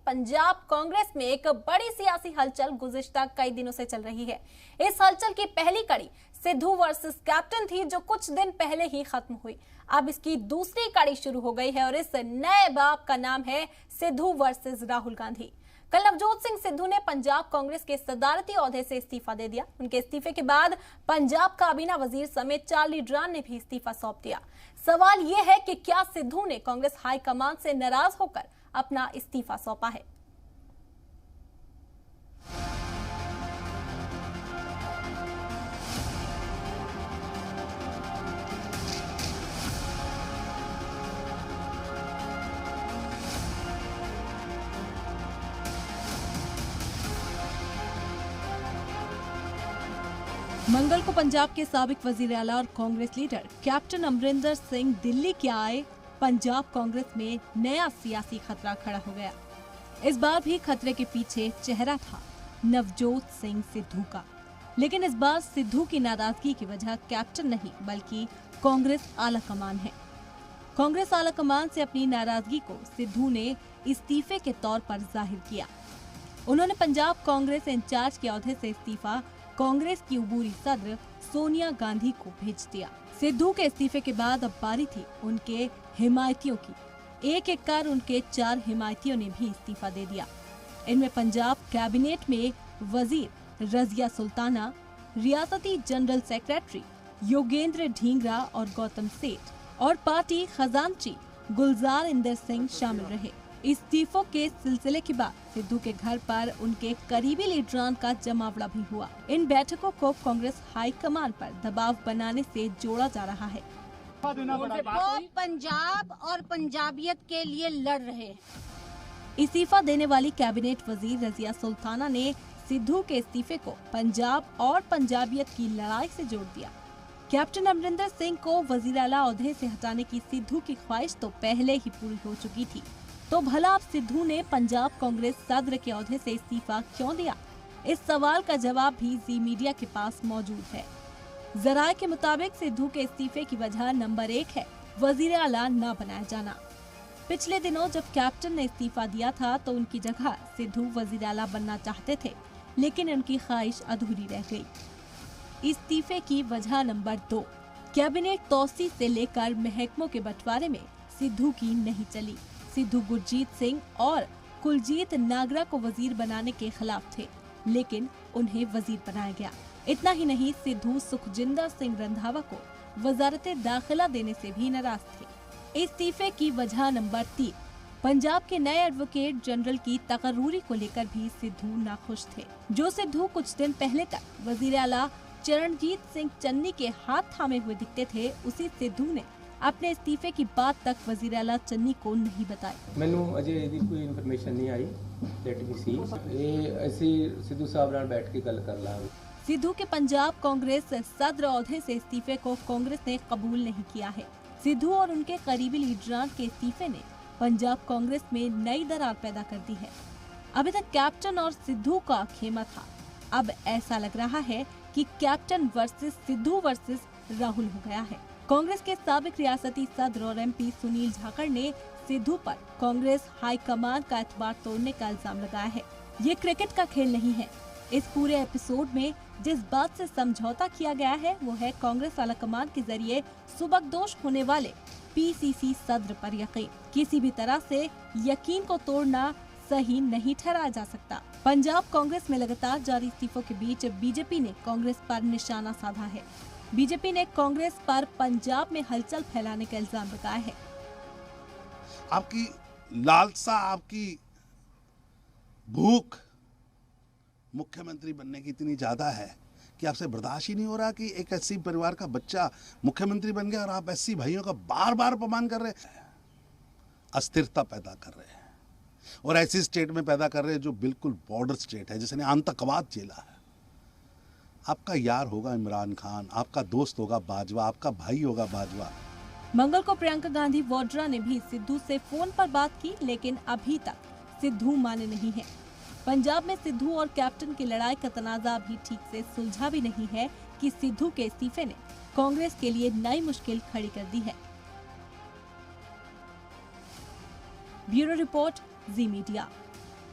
पंजाब कांग्रेस में एक बड़ी सियासी हलचल गुज़िश्ता कई दिनों से चल रही है। इस हलचल की पहली कड़ी सिद्धू वर्सेस कैप्टन थी, जो कुछ दिन पहले ही खत्म हुई। अब इसकी दूसरी कड़ी शुरू हो गई है और इस नए बाब का नाम है सिद्धू वर्सेस राहुल गांधी। कल नवजोत सिंह सिद्धू ने पंजाब कांग्रेस के सदारती ओहदे से इस्तीफा दे दिया। उनके इस्तीफे के बाद पंजाब काबीना वजीर समेत 4 लीडरान ने भी इस्तीफा सौंप दिया। सवाल यह है कि क्या सिद्धू ने कांग्रेस हाईकमान से नाराज होकर अपना इस्तीफा सौंपा है? मंगल को पंजाब के साबिक वजीर आला और कांग्रेस लीडर कैप्टन अमरिंदर सिंह दिल्ली के आए। पंजाब कांग्रेस में नया सियासी खतरा खड़ा हो गया। इस बार भी खतरे के पीछे चेहरा था नवजोत सिंह सिद्धू का, लेकिन इस बार सिद्धू की नाराजगी की वजह कैप्टन नहीं बल्कि कांग्रेस आला कमान है। कांग्रेस आला कमान से अपनी नाराजगी को सिद्धू ने इस्तीफे के तौर पर जाहिर किया। उन्होंने पंजाब कांग्रेस इंचार्ज के ओहदे से इस्तीफा कांग्रेस की उबूरी सदर सोनिया गांधी को भेज दिया। सिद्धू के इस्तीफे के बाद अब बारी थी उनके हिमायतियों की। एक एक कर उनके 4 हिमायतियों ने भी इस्तीफा दे दिया। इनमें पंजाब कैबिनेट में वजीर रजिया सुल्ताना, रियासती जनरल सेक्रेटरी योगेंद्र ढींगरा और गौतम सेठ और पार्टी खजांची गुलजार इंदर सिंह शामिल रहे। इस्तीफों के सिलसिले के बाद सिद्धू के घर पर उनके करीबी लीडरान का जमावड़ा भी हुआ। इन बैठकों को कांग्रेस हाईकमान पर दबाव बनाने से जोड़ा जा रहा है। वो पंजाब और पंजाबियत के लिए लड़ रहे हैं। इस्तीफा देने वाली कैबिनेट वजीर रजिया सुल्ताना ने सिद्धू के इस्तीफे को पंजाब और पंजाबियत की लड़ाई से जोड़ दिया। कैप्टन अमरिंदर सिंह को वजीर आला ओहदे से हटाने की सिद्धू की ख्वाहिश तो पहले ही पूरी हो चुकी थी, तो भला अब सिद्धू ने पंजाब कांग्रेस सदर के ओहदे से इस्तीफा क्यों दिया? इस सवाल का जवाब भी जी मीडिया के पास मौजूद है। जराये के मुताबिक सिद्धू के इस्तीफे की वजह नंबर 1 है वजीर आला न बनाया जाना। पिछले दिनों जब कैप्टन ने इस्तीफा दिया था तो उनकी जगह सिद्धू वजीर आला बनना चाहते थे, लेकिन उनकी ख्वाहिश अधूरी रह गई। इस्तीफे की वजह नंबर 2, कैबिनेट तौसी से लेकर महकमों के बंटवारे में सिद्धू की नहीं चली। सिद्धू गुरजीत सिंह और कुलजीत नागरा को वजीर बनाने के खिलाफ थे, लेकिन उन्हें वजीर बनाया गया। इतना ही नहीं, सिद्धू सुखजिंदर सिंह रंधावा को वजारत दाखिला देने से भी नाराज थे। इस्तीफे की वजह नंबर 3, पंजाब के नए एडवोकेट जनरल की तकर्रूरी को लेकर भी सिद्धू नाखुश थे। जो सिद्धू कुछ दिन पहले तक वजीर आला चरणजीत सिंह चन्नी के हाथ थामे हुए दिखते थे, उसी सिद्धू ने अपने इस्तीफे की बात तक वजीर आला चन्नी को नहीं बताई। मैनू अजे इहदी कोई इन्फॉर्मेशन नहीं आई। लेट मी सी, ये ऐसी सिद्धू साहब नाल बैठ के गल कर लांगे। सिद्धू के पंजाब कांग्रेस सदर ओहदे से इस्तीफे को कांग्रेस ने कबूल नहीं किया है। सिद्धू और उनके करीबी लीडरान के इस्तीफे ने पंजाब कांग्रेस में नई दरार पैदा कर दी है। अभी तक कैप्टन और सिद्धू का खेमा था, अब ऐसा लग रहा है कि captain versus Sidhu versus Rahul हो गया है। कांग्रेस के साबिक रियासती सदर और एमपी सुनील जाखड़ ने सिद्धू पर कांग्रेस हाईकमान का एतबार तोड़ने का इल्जाम लगाया है। ये क्रिकेट का खेल नहीं है। इस पूरे एपिसोड में जिस बात से समझौता किया गया है वो है कांग्रेस आलाकमान के जरिए सुबकदोश होने वाले पीसीसी सदर पर यकीन। किसी भी तरह से यकीन को तोड़ना सही नहीं ठहराया जा सकता। पंजाब कांग्रेस में लगातार जारी इस्तीफों के बीच बीजेपी ने कांग्रेस पर निशाना साधा है। बीजेपी ने कांग्रेस पर पंजाब में हलचल फैलाने का इल्जाम लगाया है। आपकी लालसा, आपकी भूख मुख्यमंत्री बनने की इतनी ज्यादा है कि आपसे बर्दाश्त ही नहीं हो रहा कि एक एससी परिवार का बच्चा मुख्यमंत्री बन गया और आप एससी भाइयों का बार बार अपमान कर रहे हैं, अस्थिरता पैदा कर रहे हैं और ऐसी स्टेट में पैदा कर रहे हैं जो बिल्कुल बॉर्डर स्टेट है, जिसने आतंकवाद झेला है। आपका यार होगा इमरान खान, आपका दोस्त होगा बाजवा, आपका भाई होगा बाजवा। मंगल को प्रियंका गांधी वाड्रा ने भी सिद्धू से फोन पर बात की, लेकिन अभी तक सिद्धू माने नहीं है। पंजाब में सिद्धू और कैप्टन की लड़ाई का तनाजा भी ठीक से सुलझा भी नहीं है कि सिद्धू के इस्तीफे ने कांग्रेस के लिए नई मुश्किल खड़ी कर दी है। ब्यूरो रिपोर्ट, जी मीडिया।